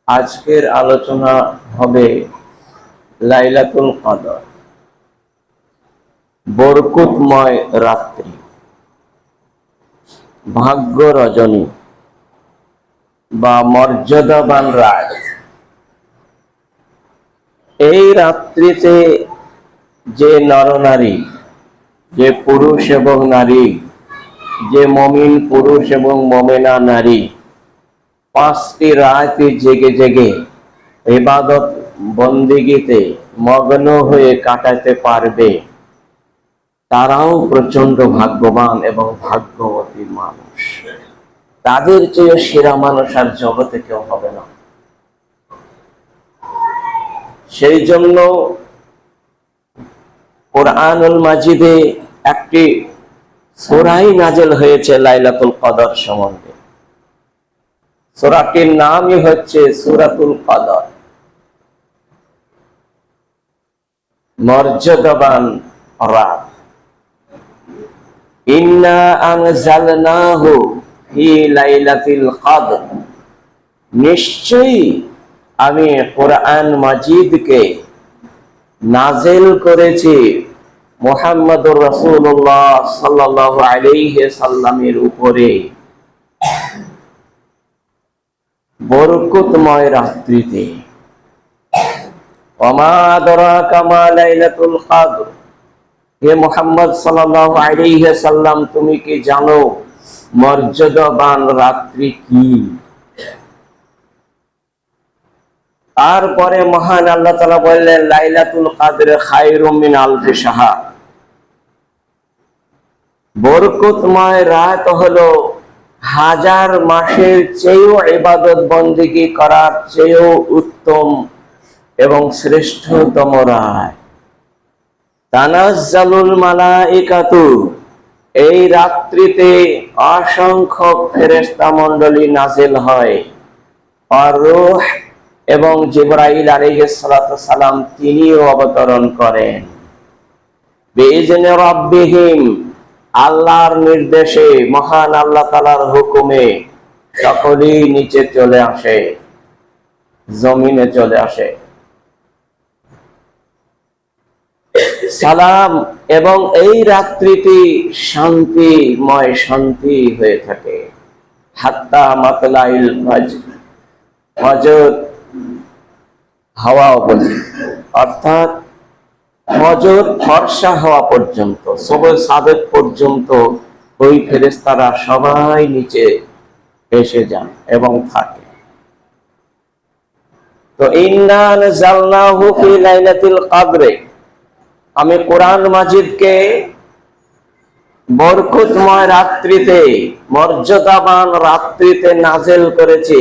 আজকের আলোচনা হবে লাইলাতুল কদর, বরকতময় রাত্রি, ভাগ্য রজনী বা মর্যাদাবান রাত। এই রাত্রিতে যে নরনারী, যে পুরুষ এবং নারী, যে মমিন পুরুষ এবং মমেনা নারী 5টি রাতে জেগে জেগে ইবাদত বন্দিগিতে মগ্ন হয়ে কাটাতে পারবে, তারাও প্রচন্ড ভাগ্যবান এবং ভাগ্যবতী মানুষ। তাদের চেয়ে সেরা মানুষ আর জগতে কেউ হবে না। সেই জন্য কোরআনুল মাজিদে একটি সূরাই নাযিল হয়েছে লাইলাতুল কদর সম্বন্ধে। সূরাটির নামই হচ্ছে সূরাতুল কদর, মর্যাদাবান রাত। ইন্না আনজালনাহু ফি লাইলাতিল কদর, নিশ্চয়ই আমি কোরআন মাজিদকে নাযিল করেছি মুহাম্মদুর রাসূলুল্লাহ সাল্লাল্লাহু আলাইহি সাল্লামের উপরে বরকতময় রাত্রিতে। ওমা আদরাকা মা লাইলাতুল কদর, হে মুহাম্মদ সাল্লাল্লাহু আলাইহি সাল্লাম, তুমি কি জানো মর্যাদাবান রাত্রি কি? তারপরে মহান আল্লাহ তাআলা বললেন, লাইলাতুল কদর খায়রুম মিন আলফি শাহর, বরকতময় রাত হলো হাজার মাসের চেয়েও ইবাদত বন্দেগী করার চেয়েও উত্তম এবং শ্রেষ্ঠতম রাত। তানাজ্জালুল মালাইকাতু, এই রাত্রিতে অসংখ্য ফেরেশতা মণ্ডলী নাযিল হয়। আর রূহ এবং জিবরাইল আলাইহিস সালাতু সালাম তিনিও অবতরণ করেন। বিইজনি রাব্বিহিম, আল্লাহর নির্দেশে, মহান আল্লাহ তাআলার হুকুমে সকলেই নিচে চলে আসে, জমিনে চলে আসে। সালাম, এবং এই রাত্রিটি শান্তিময়, শান্তি হয়ে থাকে। হাত্তা মাতলাইল ফজর, হাওয়াও বলি, অর্থাৎ ফজর ফর্সা হওয়া পর্যন্ত, সুবহ সাদেক পর্যন্ত ওই ফেরেশতারা সবাই নিচে এসে যান এবং থাকে। তো ইন্না আনজালনাহু ফি লাইলাতিল কদরে, আমি কোরআন মাজিদকে বরকতময় রাত্রিতে, মর্যাদাবান রাত্রিতে নাযিল করেছি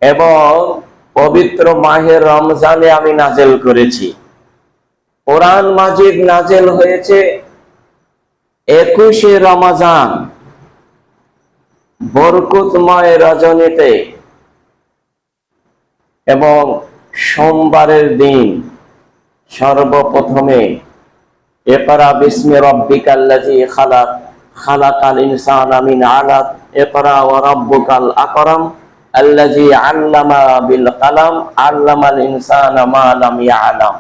এবং পবিত্র মাহে রমজানে আমি নাযিল করেছি। কোরআন মাজিদ নাযিল হয়েছে 21শে রমজান, বরকতময় রজনীতে এবং সোমবারের দিন। সর্বপ্রথমে ইকরা বিসমি রাব্বিকাল্লাযী খালাক, খালাকাল ইনসানা মিন আলাক, ইকরা ওয়া রাব্বুকাল আকরাম আল্লাযী আল্লামা বিল কলম আল্লামাল ইনসানা মা লাম ইয়ালাম।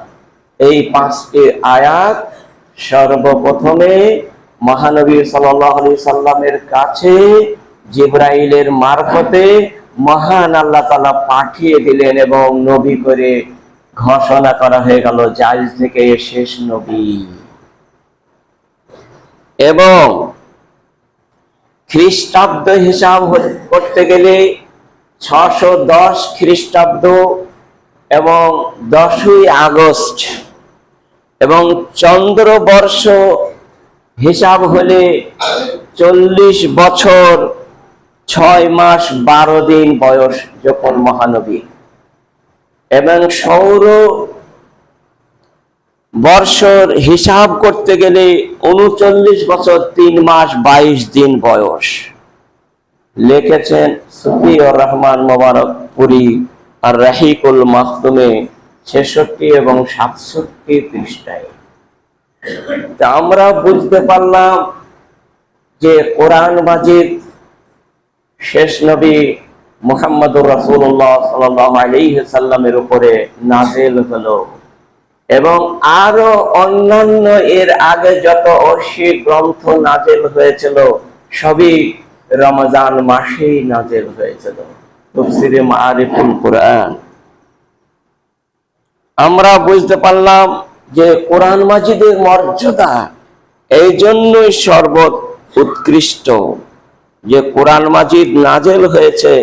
এই 5টি আয়াত সর্বপ্রথমে মহানবী সাল্লাল্লাহু আলাইহি সাল্লামের কাছে জিবরাইলের মারফতে মহান আল্লাহ তাআলা পাঠিয়ে দিলেন এবং নবী করে ঘোষণা করা হয়ে গেল যে আজ থেকে শেষ নবী। এবং খ্রিস্টাব্দ হিসাব করতে গেলে 610 খ্রিস্টাব্দ এবং 10ই আগস্ট, এবং চন্দ্রবর্ষ হিসাব হলে 40 বছর 6 মাস 12 দিন বয়স যখন মহানবী, এবং সৌর বর্ষর হিসাব করতে গেলে 39 বছর 3 মাস 22 দিন বয়স। লিখেছেন সুফিউর রহমান মুবারকপুরী আর রাহিকুল মাখতুমে 66 এবং 67 পৃষ্ঠায়। তা আমরা বুঝতে পারলাম যে কোরআন মাজিদ শেষ নবী মুহাম্মদুর রাসূলুল্লাহ সাল্লাল্লাহু আলাইহি সাল্লামের উপরে নাযিল হলো। এবং আরো অন্যান্য এর আগে যত ঐশী গ্রন্থ নাযিল হয়েছিল সবই রমজান মাসেই নাযিল হয়েছিল। তাফসীরে মাআরিফুল কুরআন। আমরা বুঝতে পারলাম যে কোরআন মাজিদের মর্যাদা এই জন্যই সর্বোচ্চ উৎকৃষ্ট যে কোরআন মাজিদ নাযিল হয়েছে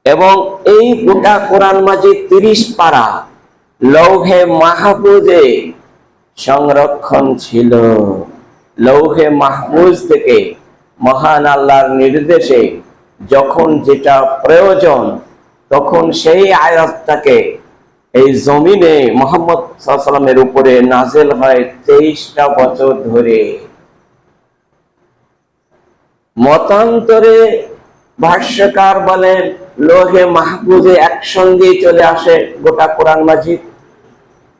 এবং এই গোটা কোরআন মাজিদ 30 পারা লৌহে মাহফুজে সংরক্ষণ ছিল। লৌহে মাহফুজ থেকে মহান আল্লাহর নির্দেশে যখন যেটা প্রয়োজন তখন সেই আয়াতটাকে এই জমিনে মুহাম্মদ সাল্লাল্লাহু আলাইহি ওয়াসাল্লামের উপরে নাযিল হয় 23টা বছর ধরে। মতান্তরে ভাষ্যকার বলেন লৌহে মাহফুজে একসঙ্গে চলে আসে গোটা কোরআন মাজিদ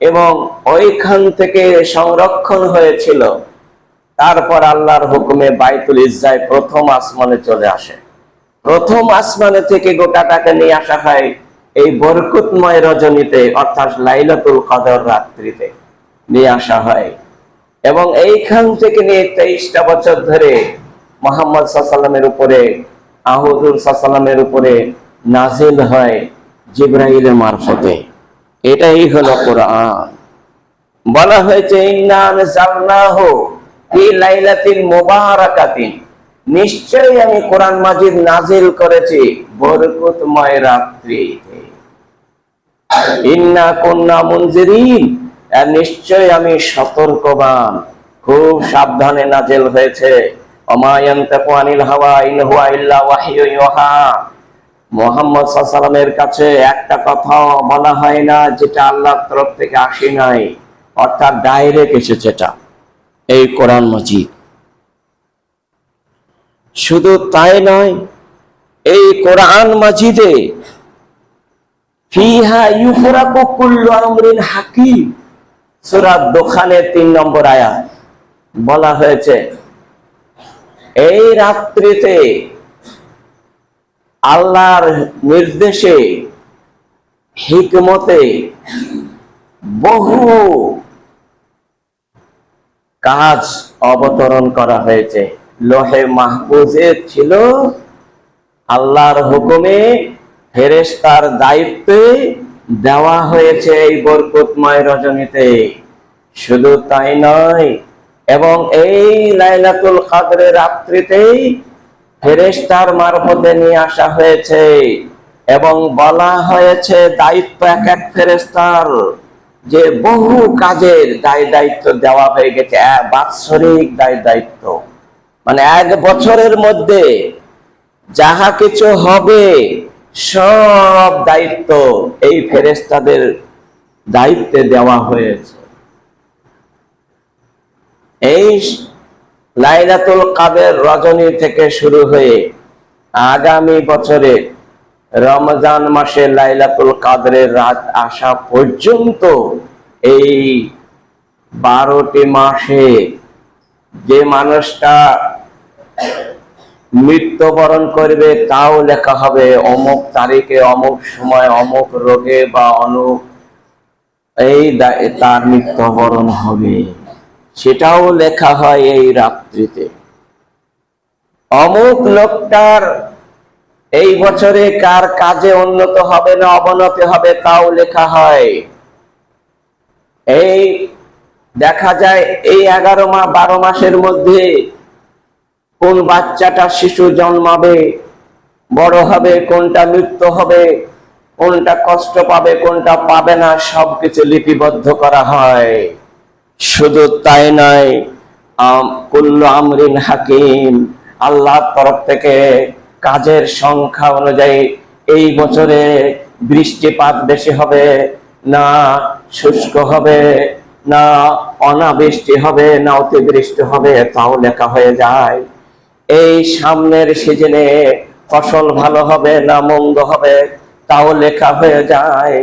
এবং ওইখান থেকে সংরক্ষণ হয়েছিল। তারপর আল্লাহর হুকুমে বাইতুল ইজ্জায় প্রথম আসমানে চলে আসে। প্রথম আসমানে থেকে গোটাটাকে নিয়ে আসা হয় এই বরকতময় রজনীতে অর্থাৎ লাইলাতুল কদর রাত্রিতে নিয়ে আসা হয় এবং এইখান থেকে নিয়ে 23টা বছর ধরে মুহাম্মদ সাল্লাল্লাহু আলাইহি ওয়াসাল্লামের উপরে হুজুর সাল্লাল্লাহু আলাইহি ওয়াসাল্লামের উপরে নাযিল হয় জিবরাইলের মারফতে। এটাই হলো কোরআন। বলা হয়েছে ইন্না আনজালনাহু ফি লাইলাতিন মুবারাকাতিন, নিশ্চয়ই আমি কোরআন মাজিদ নাযিল করেছি বরকতময় রাত্রিতে। ইন্না কুন্না মুনজিরিন, আর নিশ্চয়ই আমি সতর্কবান, খুব সাবধানে নাযিল হয়েছে। ওমা ইয়ানতাকু আনিল হাওয়া ইন হুয়া ইল্লা ওয়াহয়ুন ইউহা। মুহাম্মদ সাল্লাল্লাহু আলাইহি ওয়াসাল্লামের কাছে একটা কথা বলা হয় না যেটা আল্লাহর তরফ থেকে আসে নাই, অর্থাৎ ডাইরেক্ট এসেছে এটা এই কোরআন মাজিদ। শুধু তাই নয়, এই কোরআন মাজিদে ফিহা ইউফরাকু কুল্লু আমরিন হাকিম, সূরা দোখানের 3 নম্বর আয়াত বলা হয়েছে এই রাত্রিতে আল্লাহর নির্দেশে হিকমতে বহু কাজ অবতরণ করা হয়েছে। লোহে মাহফুজে ছিল আল্লাহর হুকুমে ফেরেশতার দায়িত্বে দেওয়া হয়েছে এই বরকতময় রজনীতে। শুধু তাই নয়, এবং এই লাইলাতুল কদরের রাত্রিতেই ফেরেশতার মারফতে নিয়ে আসা হয়েছে এবং বলা হয়েছে দায়িত্ব এক এক ফেরেশতার যে বহু কাজের দায়িত্ব দেওয়া হয়ে গেছে। বাৎসরিক দায়িত্ব মানে 1 বছরের মধ্যে যাহা কিছু হবে সব দায়িত্ব এই ফেরেশতাদের দায়িত্বে দেওয়া হয়েছে। এই লাইলাতুল কদর রজনী থেকে শুরু হয়ে আগামী বছরে রমজান মাসে লাইলাতুল কদরের রাত আসা পর্যন্ত এই 12টি মাসে যে মানুষটা মৃত্যুবরণ করবে তাও লেখা হবে অমুক তারিখে অমুক সময় অমুক রোগে বা তার মৃত্যুবরণ হবে, সেটাও লেখা হয় এই রাত্রিতে। অমুক লোকটার এই বছরে কার কাজে উন্নত হবে না অবনতি হবে তাও লেখা হয়। এই দেখা যায় এই 12 মাসের মধ্যে কোন বাচ্চাটা শিশু জন্মাবে, বড় হবে, কোনটা মৃত্যু হবে, কোনটা কষ্ট পাবে, কোনটা পাবে না, সবকিছু লিপিবদ্ধ করা হয়। শুধু তাই নয়, কুল্লু আমরিন হাকিম, আল্লাহর তরফ থেকে কাজের সংখ্যা অনুযায়ী এই বছরে বৃষ্টিপাত বেশি হবে না শুষ্ক হবে না অনাবৃষ্টি হবে না অতিবৃষ্টি হবে তাও লেখা হয়ে যায়। এই সামনের সিজনে ফসল ভালো হবে না মন্দ হবে তাও লেখা হয়ে যায়।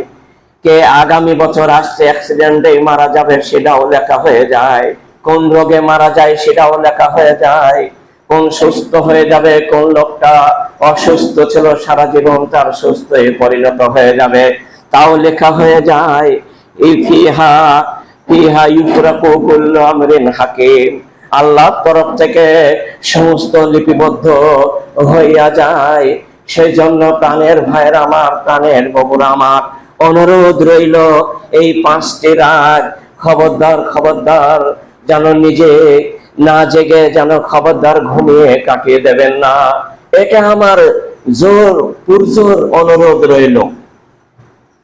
কে আগামী বছর আসছে অ্যাক্সিডেন্টে মারা যাবে সেটাও লেখা হয়ে যায়। কোন রোগে মারা যায় সেটাও লেখা হয়ে যায়। কোন সুস্থ হয়ে যাবে, কোন লোকটা অসুস্থ ছিল সারা জীবন তার সুস্থ হয়ে পরিণত হয়ে যাবে, তাও লেখা হয়ে যায়। এই ফিহা ফিহা ইউফরাকু কুল্লু আমরিন হাকিম, আল্লাহর তরফ থেকে সমস্ত লিপিবদ্ধ হইয়া যায়। সেই জন্য প্রাণের ভাইয়ের আমার, প্রাণের বগুড়া আমার, অনুরোধ রইল এই 5টি রাত খবরদার খবরদার যেন নিজে না জেগে যেন খবরদার ঘুমিয়ে কাটিয়ে দেবেন না। এটা আমার জোর পুরজোর অনুরোধ রইল।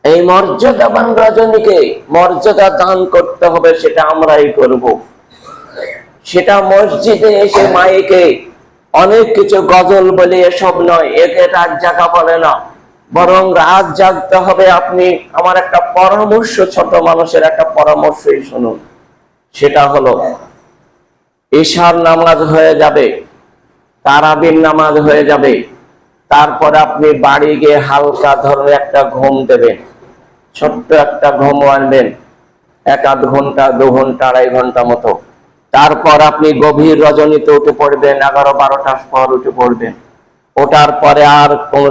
এই মর্যাদাবান রজনীকে মর্যাদা দান করতে হবে, সেটা আমরাই করব। সেটা মসজিদে এসে মাইকে অনেক কিছু গজল বলে এসব নয়, একে রাত জাগা বলে না, বরং রাত জাগতে হবে। আপনি আমার একটা পরামর্শ, ছোট মানুষের একটা পরামর্শই শুনুন। সেটা হলো ঈশার নামাজ হয়ে যাবে, তারাবির নামাজ হয়ে যাবে, তারপরে আপনি বাড়ি গিয়ে হালকা ধরনের একটা ঘুম দেবেন, ছোট্ট একটা ঘুম আনবেন, 1-8 ঘন্টা, 2 ঘন্টা, 2.5 ঘন্টা মতো। তারপর আপনি গভীর রজনীতে উঠে পড়বেন, 11-12টার পর উঠে পড়বেন। ওঠার পরে আর কোন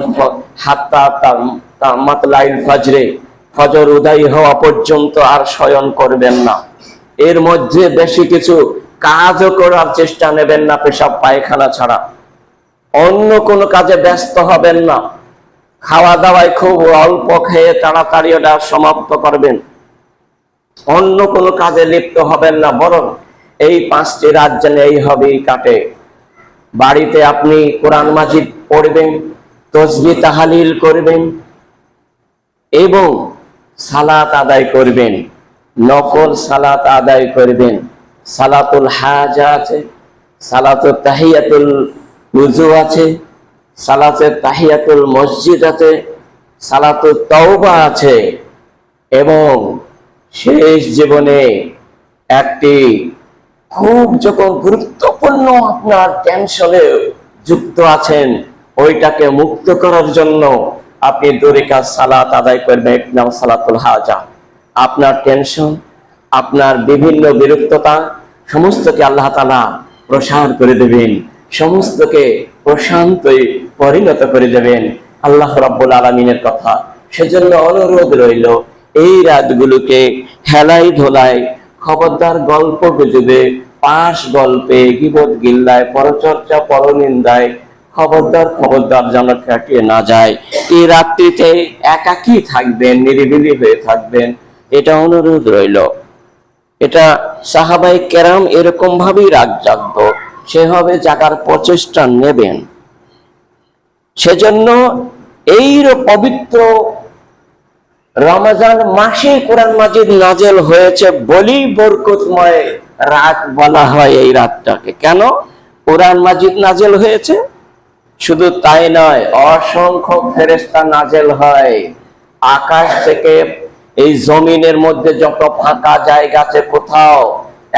মাতলাইল ফজরে, ফজর উদয় হওয়া পর্যন্ত আর শয়ন করবেন না। এর মধ্যে বেশি কিছু কাজও করার চেষ্টা নেবেন না, পেশাব পায়খানা ছাড়া অন্য কোনো কাজে ব্যস্ত হবেন না। খাওয়া দাওয়ায় খুব অল্প খেয়ে তাড়াতাড়ি ওটা সমাপ্ত করবেন, অন্য কোনো কাজে লিপ্ত হবেন না, বরং এই 5টি রাত যেন এইভাবেই কাটে। বাড়িতে আপনি কোরআন মাজিদ পড়বেন, তসবিহ তাহলিল করবেন এবং সালাত আদায় করবেন, নফল সালাত আদায় করবেন। সালাতুল হাজা আছে, সালাতুল তাহিয়াতুল ওযু আছে, সালাতুল তাহিয়াতুল মসজিদ আছে, সালাতুল তাওবা আছে, এবং শেষ জীবনে একটি খুব যখন গুরুত্বপূর্ণ আপনার টেনশনে যুক্ত আছেন, ওইটাকে মুক্ত করার জন্য আপনি 2 রাকাত সালাত আদায় করবেন, নাম সালাতুল হাজা। আপনার টেনশন, আপনার বিভিন্ন বিরক্ততা সমস্তকে আল্লাহ তাআলা প্রসার করে দেবেন, সমস্তকে প্রশান্তে পরিণত করে দেবেন আল্লাহ রাব্বুল আলামিনের কথা। সেজন্য অনুরোধ রইল এই রাতগুলোকে হেলাই ধোলাই, খবরদার গল্প গুজবে, পাশ গল্পে, গীবত গিল্লায়, পরচর্চা পরনিন্দায় খবরদার খবরদার যেন কাটিয়ে না যায়। এই রাত্রিতে একাকী থাকবেন, নিরিবিলি হয়ে থাকবেন, এটা অনুরোধ রইল। এটা সাহাবায়ে কেরাম এরকম ভাবেই রাত জাগতো, সেভাবে জাগার প্রচেষ্টা নেবেন। সেজন্য এই পবিত্র রমজান মাসে কোরআন মাজিদ নাজেল হয়েছে বলেই বরকতময় রাত বলা হয় এই রাতটাকে। কেন কোরআন মাজিদ নাজেল হয়েছে? শুধু তাই নয়, অসংখ্য ফেরেশতা নাজেল হয় আকাশ থেকে। এই জমিনের মধ্যে যত ফাঁকা জায়গা আছে, কোথাও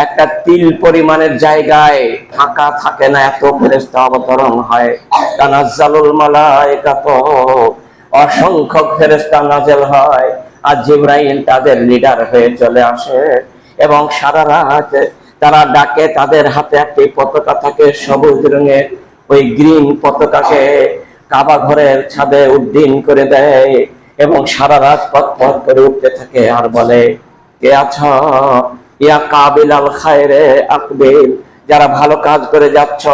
একটা তিল পরিমাণের জায়গায় ফাঁকা থাকে না, এত ফেরেশতা অবতরণ হয়। তানাজ্জালুল মালায়েকাতু, অসংখ্য ফেরেশতা নাজেল হয়, আর জিবরাইল তাদের লিডার হয়ে চলে আসে এবং সারা রাত তারা ডাকে। তাদের হাতে একটি পতাকা থাকে সবুজ রঙের, ওই গ্রিন পতাকাকে কাবা ঘরের ছাদে উড্ডীন করে দেয় এবং সারা রাত পথ পথ করে উঠতে থাকে আর বলে, কে আছো ইয়া কাবিল আল খায়রে আকবিল, যারা ভালো কাজ করে যাচ্ছ,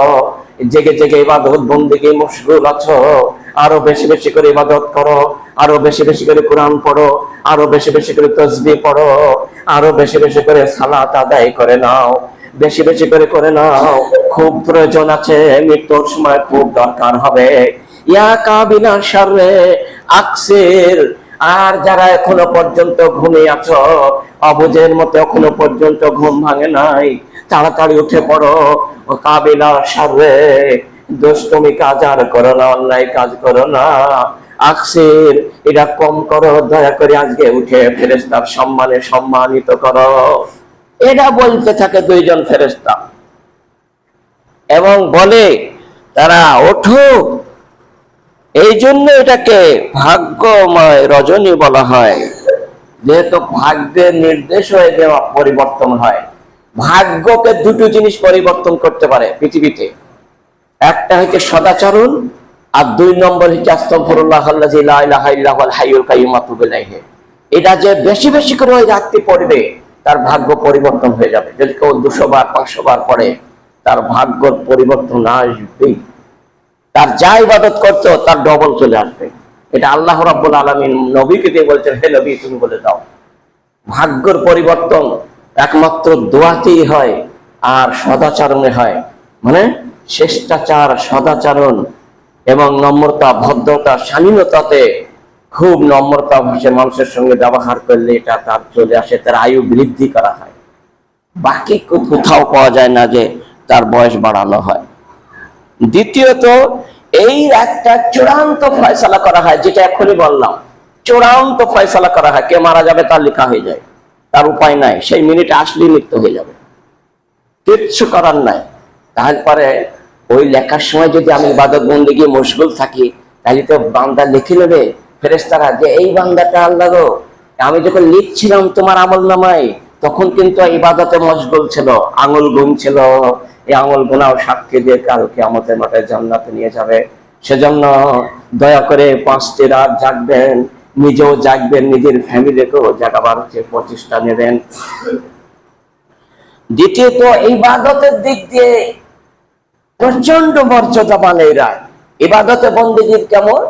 জেগে জেগে ইবাদত বন্দেগী মশগুল আছো, আরো বেশি বেশি করে ইবাদত করো, আরো বেশি বেশি করে কোরআন পড়ো, আরো বেশি বেশি করে তাসবিহ পড়ো, আরো বেশি বেশি করে সালাত আদায় করে নাও, বেশি বেশি করে নাও, খুব প্রয়োজন আছে, মৃত্যুর সময় খুব দরকার হবে। ইয়া কাবিলা শাররে আকসির, আর যারা এখনো পর্যন্ত ঘুমিয়ে আছো, অবুঝের মতো এখনো পর্যন্ত ঘুম ভাঙে নাই, তাড়াতাড়ি উঠে পড়ো। ও কাবিলা শাররে, দুষ্টুমি কাজ আর করো না, অন্যায় কাজ করো না। আকসির, এটা কম করো, দয়া করে আজকে উঠে ফেরেশতার সম্মানে সম্মানিত করো। এটা বলতে থাকে 2 জন ফেরেশতা এবং বলে তারা ওঠো। এই জন্য এটাকে ভাগ্যময় রজনী বলা হয়, যেহেতু ভাগ্যের নির্দেশ হয়ে দেওয়া পরিবর্তন হয়। ভাগ্যকে 2টো জিনিস পরিবর্তন করতে পারে পৃথিবীতে, একটা হচ্ছে সদাচরণ, আর 2 নম্বর হচ্ছে আস্তাগফিরুল্লাহ আল্লাযী লা ইলাহা ইল্লা হুয়াল হাইয়ুল কাইয়্যুম আতুবু ইলাইহি। এটা যে বেশি বেশি করে ওই রাত্রি পড়বে তার ভাগ্য পরিবর্তন হয়ে যাবে। যদি কেউ 200 বার 500 বার পড়ে তার ভাগ্য পরিবর্তন আসবেই। তার যা ইবাদত করতো তার ডবল চলে আসবে। এটা আল্লাহ রাব্বুল আলামিন নবীকে দিয়ে বলছেন, হে নবী তুমি বলে দাও। ভাগ্যের পরিবর্তন একমাত্র দোয়াতেই হয় আর সদাচরণে হয়। মানে শিষ্টাচার, সদাচরণ এবং নম্রতা, ভদ্রতা, শালীনতাতে খুব নম্রতা ভাষে মানুষের সঙ্গে ব্যবহার করলে এটা তার চলে আসে, তার আয়ু বৃদ্ধি করা হয়। বাকি কোথাও পাওয়া যায় না যে তার বয়স বাড়ানো হয়। দ্বিতীয়ত, এই একটা চূড়ান্ত ফয়সালা করা হয়, যেটা এখনই বললাম, চূড়ান্ত ফয়সালা করা হয়। কে মারা যাবে তার লেখা হয়ে যায়, তার উপায় নাই, সেই মিনিটে আসলেই মৃত্যু হয়ে যাবে, কিচ্ছু করার নাই। তারপরে ওই লেখার সময় যদি আমি ইবাদত বন্দেগী মশগুল থাকি, তাহলে তো বান্দা লিখে নেবে ফেরেশতারা যে এই বান্দাটা আল্লাহ গো, আমি যখন লিখছিলাম তোমার আমল নামায় তখন কিন্তু ইবাদতে মশগুল ছিল, আঙুল গুনছিল, এই আঙুল গুনাও সাক্ষী দিয়ে কাল কিয়ামতের মাঠে জান্নাতে নিয়ে যাবে। সেজন্য দয়া করে 5টি রাত জাগবেন, নিজেও জাগবেন, নিজের ফ্যামিলিকেও জাগাবার প্রচেষ্টা নেবেন। দ্বিতীয়ত, ইবাদতের দিক দিয়ে প্রচন্ড মর্যাদাবান এই রাত। ইবাদতে বন্দেগীর কেমন?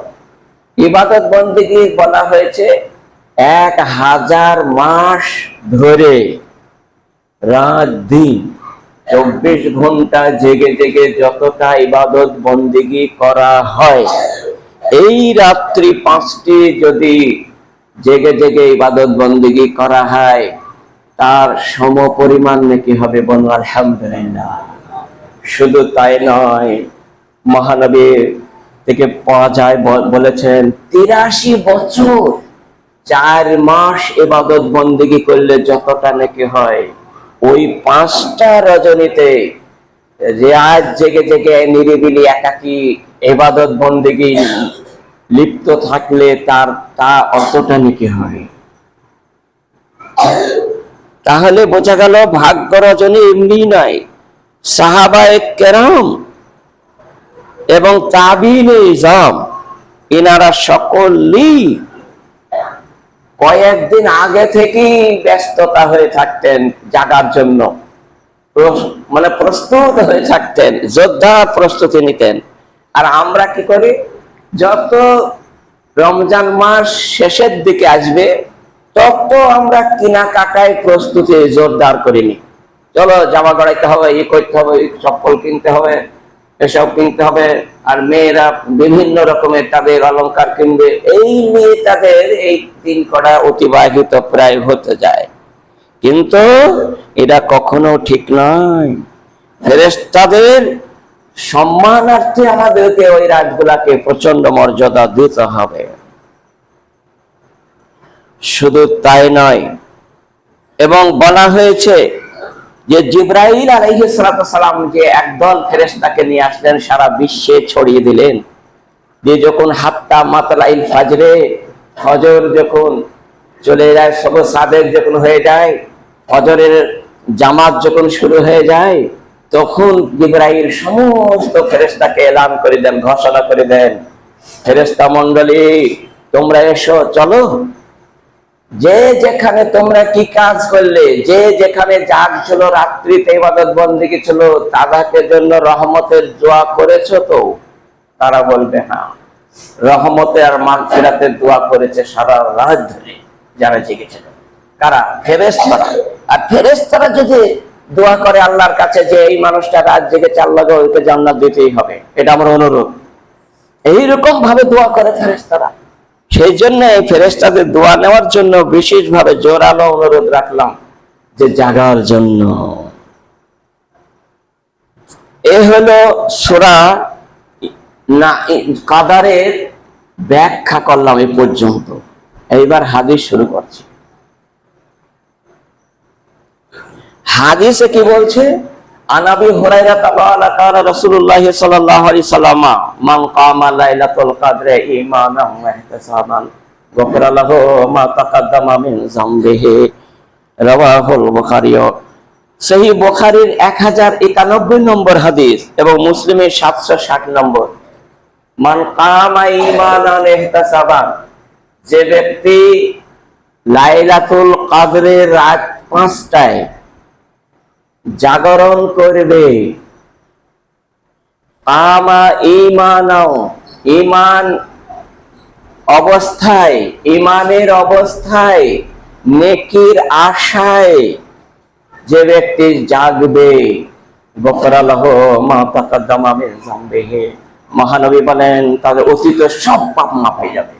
ইবাদত বন্দেগী বলা হয়েছে 1000 মাস ধরে রাত দিন 24 ঘন্টা জেগে জেগে যতটা ইবাদত বন্দেগী করা হয়, এই রাত্রি 5টি যদি জেগে জেগে ইবাদত বন্দেগী করা হয় তার সম পরিমাণ নাকি হবে। বলুন আলহামদুলিল্লাহ। শুধু তাই নয়, মহানবী থেকে পাওয়া যায়, বলেছেন 83 বছর 4 মাস ইবাদত বন্দেগী করলে যতটা নাকি হয়, ওই 5টা রজনীতে রিয়াজ জেগে জেগে নিরিবিলি একাকী ইবাদত বন্দেগী লিপ্ত থাকলে তা অতটা নাকি হয়। তাহলে বোঝা গেল ভাগ্য রজনী এমনি নয়। সাহাবায়ে কেরাম এবং তাবিঈনে ইজাম এনারা সকলেই কয়েকদিন আগে থেকেই ব্যস্ততা হয়ে থাকতেন, জাগার জন্য মানে প্রস্তুত হয়ে থাকতেন, যোদ্ধা প্রস্তুতি নিতেন। আর আমরা কি করি, যত রমজান মাস শেষের দিকে আসবে তত আমরা কেনাকাটায় প্রস্তুতি জোরদার করিনি। চলো জামা গড়াইতে হবে, ই করতে হবে, চপ্পল কিনতে হবে, এসব কিনতে হবে। আর মেয়েরা বিভিন্ন রকমের তাদের অলংকার কিনবে, এই নিয়ে তাদের এই দিন কটা অতিবাহিত প্রায় হতে যায়। কিন্তু এটা কখনো ঠিক নয়। ফেরেশতাদের সম্মানার্থে আমাদেরকে ওই রাতগুলাকে প্রচন্ড মর্যাদা দিতে হবে। শুধু তাই নয়, এবং বলা হয়েছে যে জিবরাইল আলাইহিস সালাম যে একদল ফেরেশতাকে নিয়ে আসলেন, সারা বিশ্বে ছড়িয়ে দিলেন। যে যখন হাত্তা মাতলাইল ফাজরে, ফজর যখন চলে যায়, সব সাদেক যখন হয়ে যায়, ফজরের জামাত যখন শুরু হয়ে যায়, তখন জিবরাইল সমস্ত ফেরেশতাকে এলান করে দেন, ঘোষণা করে দেন, ফেরেশতা মণ্ডলী তোমরা এসো, চলো, যে যেখানে তোমরা কি কাজ করলে, যে যেখানে জাগ ছিল, রাত্রিতে ইবাদত বন্দেগী ছিল, তাদেরকে জন্য রহমতের দোয়া করেছো তো? তারা বলবে হ্যাঁ, রহমতে আর মাগফিরাতের দোয়া করেছে সারা রাত ধরে যারা জেগেছিল। কারা? ফেরেশতারা। আর ফেরেশতারা যদি দোয়া করে আল্লাহর কাছে যে এই মানুষটা রাত জেগেছে, আল্লাহকে ওকে জান্নাত দিতেই হবে, এটা আমার অনুরোধ, এইরকম ভাবে দোয়া করে ফেরেশতারা। সেই জন্য এই ফেরেশতাদের দোয়া নেওয়ার জন্য বিশেষভাবে জোরালো অনুরোধ রাখলাম যে জাগার জন্য। এ হলো সূরা কাদারের ব্যাখ্যা করলাম এই পর্যন্ত। এইবার হাদিস শুরু করছি। হাদিসে কি বলছে? আনাবি হুরায়রা তাআলা কারা রাসূলুল্লাহ সাল্লাল্লাহু আলাইহি সাল্লাম মান কামা লাইলাতুল কদরে ঈমানান ওয়া ইহতিসাবান গফিরা লাহু মা তাকাদ্দামা মিন যামবিহি, রাওয়াহুল বুখারী। সহিহ বুখারীর 1091 নম্বর হাদিস এবং মুসলিমের 760 নম্বর। মান কামা ঈমানান ইহতাসাবান, যে ব্যক্তি লাইলাতুল কদরের রাত 5টায় জাগরণ করবে, কামা ঈমানাও, ঈমান অবস্থায়, ঈমানের অবস্থায়, নেকির আশায় যে ব্যক্তি জাগবে, গফরা লাহু মা তাকাদ্দামা মিন যামবিহি, মহানবী বলেন তার অতীতের সব পাপ মাফ হয়ে যাবে,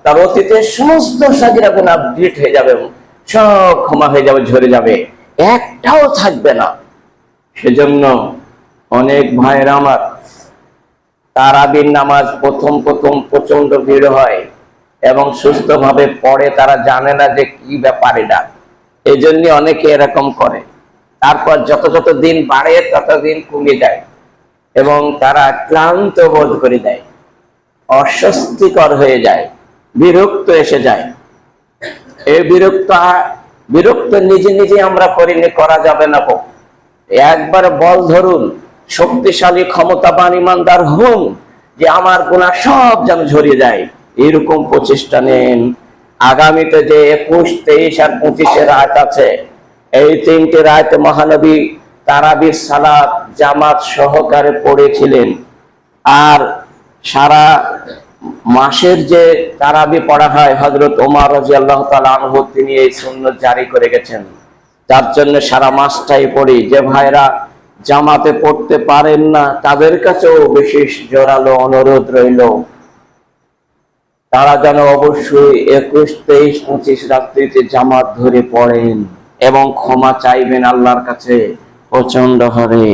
তার অতীতের সমস্ত সাগিরা গুনাহ ডিলিট হয়ে যাবে, সব ক্ষমা হয়ে যাবে, ঝরে যাবে, একটাও থাকবে না। সেজন্য অনেক ভাইরা আমার, তারাবির নামাজ প্রথম প্রচন্ড ভিড় হয় এবং সুস্থভাবে পড়ে, তারা জানে না যে কি ব্যাপার এটা, এই জন্য অনেকে এরকম করে। তারপর যত দিন বাড়ে ততদিন কমে যায় এবং তারা ক্লান্ত বোধ করে দেয়, অস্বস্তিকর হয়ে যায়, বিরক্ত এসে যায়। এই বিরক্ত নিজে আমরা করিনি, করা যাবে না। একবার বল ধরুন, শক্তিশালী ক্ষমতাবান ইমানদার হন যে আমার গুনাহ সব যেন ঝরিয়ে যায়, এরকম প্রচেষ্টা নেন। আগামীতে যে 21, 23 আর 25 রাত আছে, এই 3টে রাত মহানবী তারাবির সালাত জামাত সহকারে পড়েছিলেন। আর সারা মাসের যে তারাবি পড়া হয়, হযরত ওমর রাদিয়াল্লাহু তাআলা আনহু তিনি এই সুন্নাত জারি করে গেছেন, যার জন্য সারা মাসটাই পড়ি। যে ভাইরা জামাতে পড়তে পারেন না, তাদের কাছেও বিশেষ জোরালো অনুরোধ রইল, তারা যেন অবশ্যই 21, 23, 25 রাত্রিতে জামাত ধরে পড়েন এবং ক্ষমা চাইবেন আল্লাহর কাছে প্রচন্ড হবে।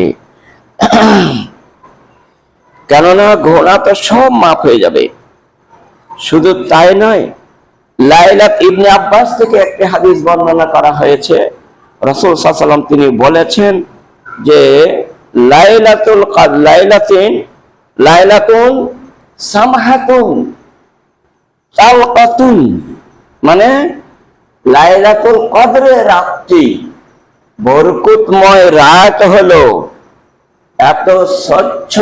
কেননা গুনাহ তো সব মাফ হয়ে যাবে। শুধু তাই নয়, লাইলাত ইবনে আব্বাস থেকে একটি হাদিস বর্ণনা করা হয়েছে, রাসূল সাল্লাল্লাহু আলাইহি ওয়াসাল্লাম তিনি বলেছেন যে লাইলাতুল কদর, লাইলাতুন সামহাতুন তালকাতুন, মানে লাইলাতুল কদরের রাতটি, বরকতময় রাত হলো এত স্বচ্ছ,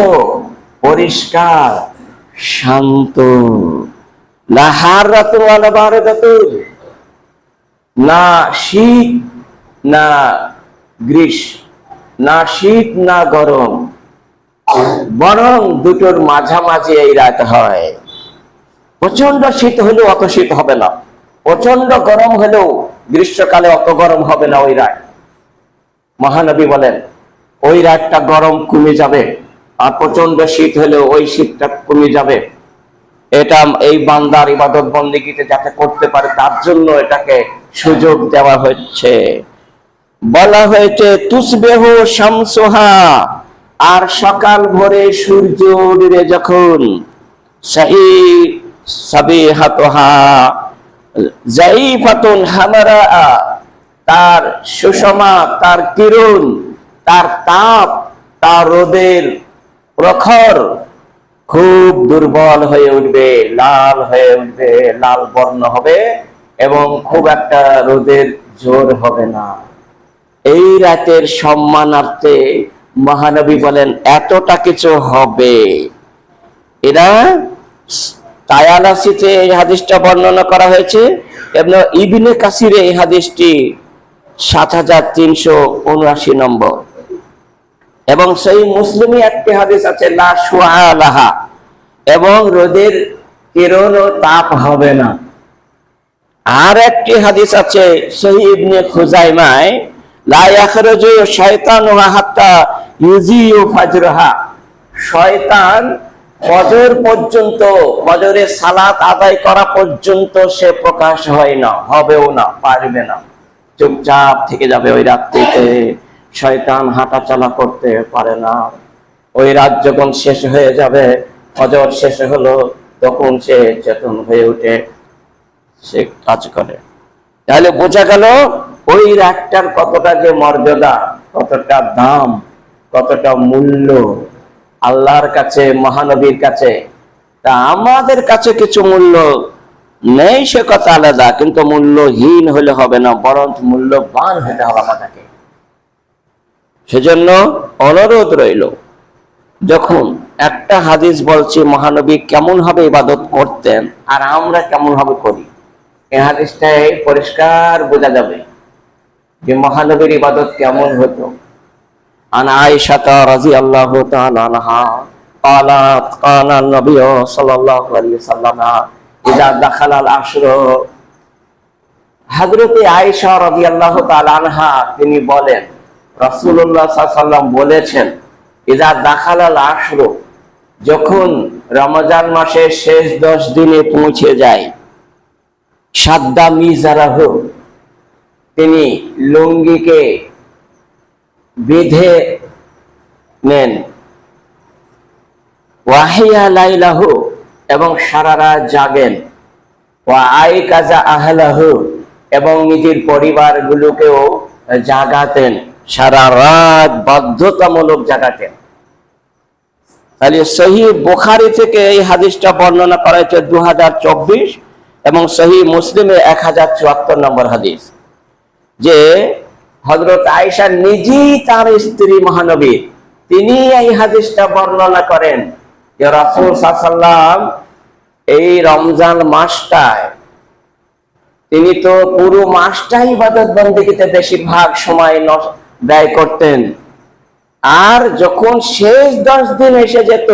পরিষ্কার, শান্ত, না হারাতুন ওয়ালা বারাদাতুন, না শীত না গ্রীষ্ম, না শীত না গরম, বরং দুটোর মাঝামাঝি এই রাত হয়। প্রচন্ড শীত হলেও অত শীত হবে না, প্রচন্ড গরম হলেও গ্রীষ্মকালে অত গরম হবে না ওই রাত। মহানবী বলেন ওই রাতটা গরম কমে যাবে, আর প্রচন্ড শীত হলেও ওই শীতটা কমে যাবে। এটা এই বান্দার ইবাদত বন্দেগীতে যাতে করতে পারে তার জন্য এটাকে সুযোগ দেওয়া হচ্ছে। বলা হয়েছে তুসবিহু শামসুহা, আর সকাল ভোরে সূর্য উঠবে যখন, সাহি সাবিহাতুহা জাইফাতুন হামারা, তার সুষমা, তার কিরণ, তার তাপ, তার রোদের প্রখর খুব দুর্বল হয়ে উঠবে, লাল হয়ে উঠবে, লাল বর্ণ হবে এবং খুব একটা রোদের জোর হবে না। এই রাতের সম্মানার্থে মহানবী বলেন এতটা কিছু হবে। এরা তায়ালাসিতে এই হাদিসটা বর্ণনা করা হয়েছে এবং ইবনে কাসিরে এই হাদিসটি 7379 নম্বর, এবং সেই মুসলিমে একটি হাদিস আছে লা শুআ লাহা, এবং রোদের কিরণ ও তাপ হবে না। আর একটি হাদিস আছে সহিহ ইবনে খুজাইমায়, লা ইয়াখরুজু শাইতানু হাত্তা ইউজিউ ফাজরহা, শয়তান ফজর পর্যন্ত, ফজরের সালাত আদায় করা পর্যন্ত সে প্রকাশ হয় না, হবেও না, পারবে না, চুপচাপ থেকে যাবে ওই রাত্রিতে। শয়তান হাঁটা চলা করতে পারে না। ওই রাত যখন শেষ হয়ে যাবে, ফজর শেষ হলো, তখন সে চেতন হয়ে উঠে সে কাজ করে। তাহলে বোঝা গেল ওই রাতটার কতটা যে মর্যাদা, কতটা দাম, কতটা মূল্য আল্লাহর কাছে, মহানবীর কাছে। তা আমাদের কাছে কিছু মূল্য নেই সে কথা আলাদা, কিন্তু মূল্যহীন হলে হবে না, বরং মূল্যবান হতে হবে আমাদেরকে। সেজন্য অনুরোধ রইল, যখন একটা হাদিস বলছে মহানবী কেমন ভাবে ইবাদত করতেন আর আমরা কেমন ভাবে করি, এই হাদিসটাই পরিষ্কার বোঝা যাবে যে মহানবীর ইবাদত কেমন হতো। আন আয়েশা রাদিয়াল্লাহু তাআলা আনহা قالت قال النبي صلى الله عليه وسلم اذا دخل العشر। হযরতে আয়েশা রাদিয়াল্লাহু তাআলা আনহা তিনি বলেন, রাসূলুল্লাহ সাল্লাল্লাহু আলাইহি ওয়াসাল্লাম বলেছেন, ইযা দাখালাল আশর, যখন রমজান মাসের শেষ 10 দিনে পৌঁছে যায়, সাদ্দা মিজারাহু, তিনি লুঙ্গিকে বেঁধে নেন, ওয়াহিয়া লাইলাহু, এবং সারা রাত জাগেন, ওয়া আইকাজা আহলাহু, এবং নিজের পরিবারগুলোকেও জাগাতেন, সারা রাত বাধ্যতামূলক জাগাতেন। তাহলে সহিহ বুখারী থেকে এই হাদিসটা বর্ণনা করা হয়েছে 2024 এবং সহিহ মুসলিমে 1074 নম্বর হাদিস, যে হযরত আয়েশা নিজেই তার স্ত্রী মহানবী তিনি এই হাদিসটা বর্ণনা করেন যে রাসূল সাল্লাল্লাহু আলাইহি ওয়াসাল্লাম এই রমজান মাসটায় তিনি তো পুরো মাসটাই ইবাদত বন্দেগীতে বেশিরভাগ সময় ব্যয় করতেন, আর যখন শেষ 10 দিন এসে যেত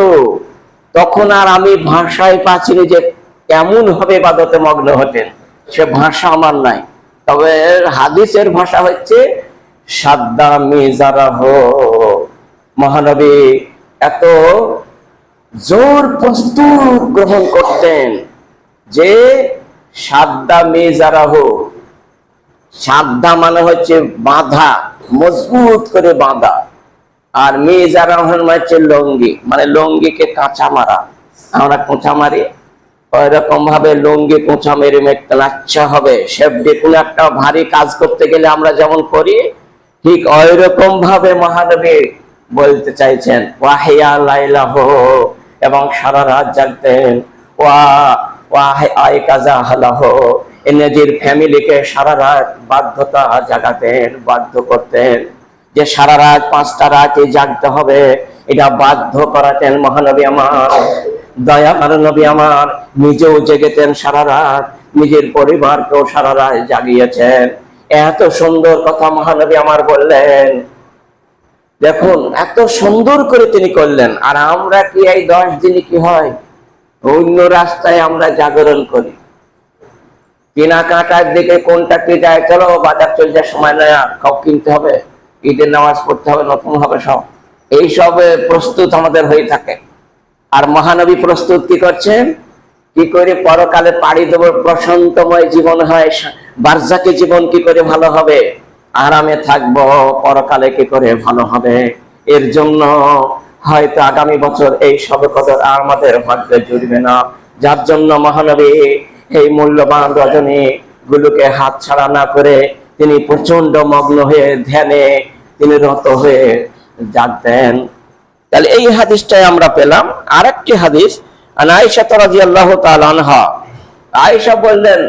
তখন আর আমি ভাষায় পাচ্ছিনি যে কেমন ভাবে ইবাদতে মগ্ন হতেন, সে ভাষা আমার নাই। তবে হাদিসের ভাষা হচ্ছে সাদ্দা মিজারাহ, মহানবী এত জোর প্রস্তুত গ্রহণ করতেন যে সাদ্দা মিজারাহ, সাদ্দা মানে হচ্ছে বাঁধা, মজবুত করে বাঁধা, আর মিজারাহ মানে হচ্ছে লঙ্গি, মানে লঙ্গিকে কাঁচা মারা, আমরা কোঁচা মারি ওই রকম ভাবে লঙ্গি কোঁচা মেরে মেটতে আচ্ছা হবে, সেফটি কোনো একটা ভারী কাজ করতে গেলে আমরা যেমন করি, ঠিক ওই রকম ভাবে মহানবী বলতে চাইছেন ওয়াহিয়া লাইলাহ, এবং সারা রাত জাগতেন, আইকাজা আহলাহ, নিজের ফ্যামিলিকে সারা রাত বাধ্যতা জাগাতেন, বাধ্য করতেন যে সারা রাত 5টা রাতে জাগতে হবে, এটা বাধ্য করাতেন মহানবী আমার, দয়ার নবী আমার নিজেও জেগেতেন সারা রাত, নিজের পরিবারকেও সারা রাত জাগিয়েছেন। এত সুন্দর কথা মহানবী আমার বললেন, দেখুন এত সুন্দর করে তিনি করলেন। আর আমরা কি এই 10 দিনে কি হয়, অন্য রাস্তায় আমরা জাগরণ করি, কেনাকাটার দিকে কোনটা কি যায়, চলো বাজার চলছে, সময় নেই, সব কিনতে হবে, ঈদের নামাজ পড়তে হবে, নতুন হবে, সব এইসবে প্রস্তুত আমাদের হয়ে থাকে। আর মহানবী প্রস্তুত কি করছেন, কি করে পরকালে পাড়ি দেব, প্রশান্তময় জীবন হয়, বারজাকি জীবন কি করে ভালো হবে, আরামে থাকবো, পরকালে কি করে ভালো হবে, এর জন্য হয়তো আগামী বছর এই সবে কদর আমাদের ভাগ্যে জুড়বে না, যার জন্য মহানবী এই মূল্যবান রজনী গুলোকে হাত ছাড়া না করে তিনি প্রচন্ড মগ্ন হয়ে ধ্যানে তিনি রত হয়ে জাগতেন। তাহলে এই হাদিসটাই আমরা পেলাম। আরেকটি হাদিস, আয়েশা রাদিয়াল্লাহু তাআলা আনহা, আয়েশা বললেন,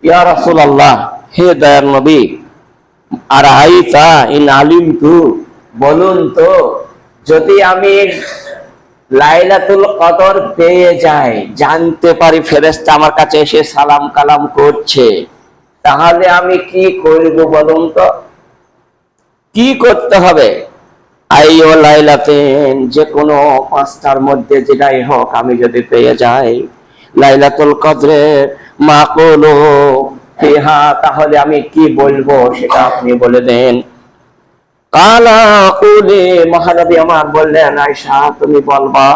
ইয়া রাসূলুল্লাহ, হে দয়ার নবী, আর আইতা ইন আলিমতু, বলুন তো যদি আমি লাইলাতুল কদর পেয়ে যাই, জানতে পারি ফেরেশতা আমার কাছে এসে সালাম কালাম করছে, তাহলে আমি কি করব বলুন তো, কি করতে হবে? আইও লাইলাতেন, যে কোনো 5টার মধ্যে যেটাই হোক আমি যদি পেয়ে যাই লাইলাতুল কদরে, মাকুলু ফিহা, তাহলে আমি কি বলবো সেটা আপনি বলে দেন। কালা কুলি, মহানবী আমার বললেন, আয়েশা তুমি বলবা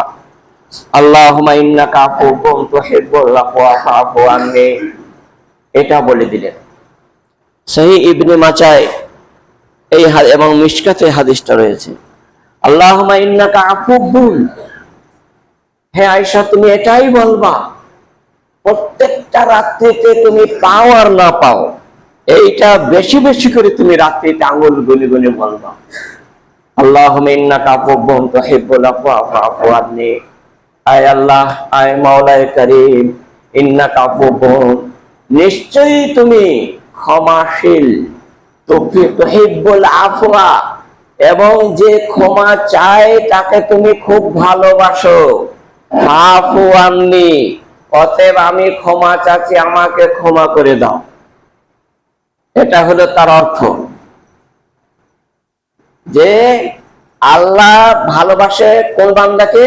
আল্লাহুম্মা ইন্নাকা আফুউন তুহিব্বুল আফওয়া ফাআফু আননি, এটা বলে দিলেন। সহিহ ইবনে মাজাহ এই এবং মিশকাতে হাদিসটা রয়েছে, আল্লাহুম্মা ইন্নাকা আফুউন, হে আয়েশা তুমি এটাই বলবা, প্রত্যেকটা রাত্রিতে তুমি পাও আর না পাও, এইটা বেশি বেশি করে তুমি রাত্রিতে আঙ্গুল গুনে গুনে বলবা, আল্লাহুম্মা ইন্নাকা আফুউন তুহিব্বুল আফওয়া ফাআফু আননি, আয় আল্লাহ, আয় মাওলায়ে কারীম, ইন্নাকা আফুউন, নিশ্চয়ই তুমি ক্ষমাশীল, তুহিব্বুল আফওয়া, এবং যে ক্ষমা চায় তাকে তুমি খুব ভালোবাসো। আফু আন্নি, অতএব আমি ক্ষমা চাচ্ছি, আমাকে ক্ষমা করে দাও। এটা হলো তার অর্থ, যে আল্লাহ ভালোবাসে কোন বান্দাকে?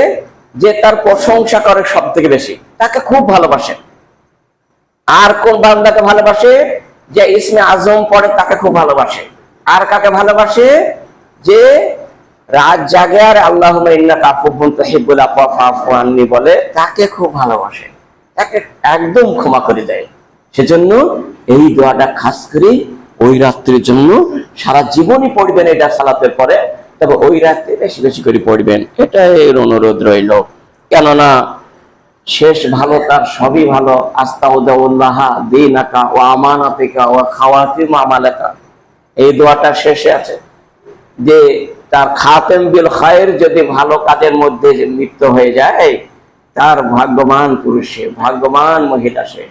যে তার প্রশংসা করে সব থেকে বেশি, তাকে খুব ভালোবাসে। আর কোন বান্দাকে ভালোবাসে? যে ইসমে আজম পড়ে তাকে খুব ভালোবাসে। আর কাকে ভালোবাসে? যে রাত জাগে আর আল্লাহুম্মা ইন্নাকা আফুউন তুহিব্বুল আফওয়া ফা'ফু আন্নি বলে, তাকে খুব ভালোবাসে, তাকে একদম ক্ষমা করে দেয়। সেজন্য এই দোয়াটা খাস করে ওই রাত্রির জন্য সারা জীবনই পড়বেন এটা সালাতের পরে, তবে ওই রাত্রে বেশি বেশি করে পড়বেন, এটাই এর অনুরোধ রইল। কেননা শেষ ভালো তার সবই ভালো। আস্তাউদাউল্লাহ দীনাকা ওয়া আমানাতিকা ওয়া খাওয়াতিম আমালাকা, এই দোয়াটা শেষে আছে যে তার খাতেম বিল খায়ের যদি ভালো কাজের মধ্যে লিপ্ত হয়ে যায়, তার ভাগ্যবান পুরুষ সে, ভাগ্যবান মহিলা সে,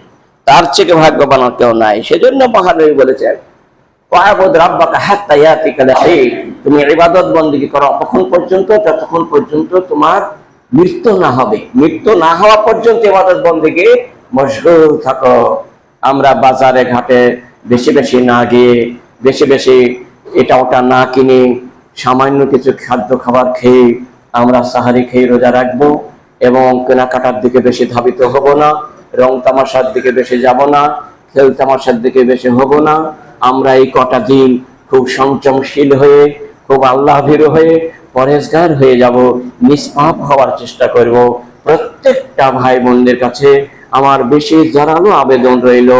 তার থেকে ভাগ্যবান কেউ নাই। সেজন্য মহানবী বলেছেন ওয়াবুদ রাব্বাকা হাত্তা ইয়াতিকাল ইয়াকিন, তুমি ইবাদত বন্দেগী করো তখন পর্যন্ত যতক্ষণ পর্যন্ত তোমার মৃত্যু না হবে। মৃত্যু না হওয়া পর্যন্ত ইবাদত বন্দেগী মশগুল থাকো। আমরা বাজারে ঘাটে বেশি বেশি না গিয়ে, বেশি বেশি এটা ওটা না কিনে, সামান্য কিছু খাদ্য খাবার খেয়ে আমরা সাহারি খেয়ে রোজা রাখবো এবং কেনাকাটার দিকে বেশি ধাবিত হব না, রং তামাশার দিকে বেশি যাব না, খেল তামাশার দিকে বেশি হব না। আমরা এই কটা দিন খুব সংযমশীল হয়ে, খুব আল্লাহ ভীরু হয়ে, পরহেজগার হয়ে যাব, নিষ্পাপ হওয়ার চেষ্টা করব। প্রত্যেকটা ভাই বোনদের কাছে আমার বেশি জোরালো আবেদন রইল,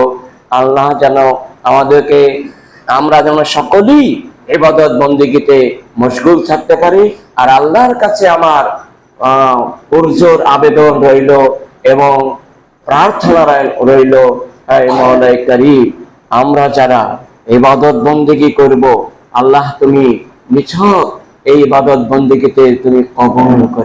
আল্লাহ যেন আমাদেরকে, আমরা যেন সকলেই ইবাদত বন্দেগীতে মশগুল থাকতে পারি। আর আল্লাহর কাছে আমার পুরজোর আবেদন রইল এবং প্রার্থনা রইল, হে মওলাই কারীম, আমরা যারা ইবাদত বন্দেগী করব, আল্লাহ তুমি নিছক এই ইবাদত বন্দেগীতে তুমি কবুল করে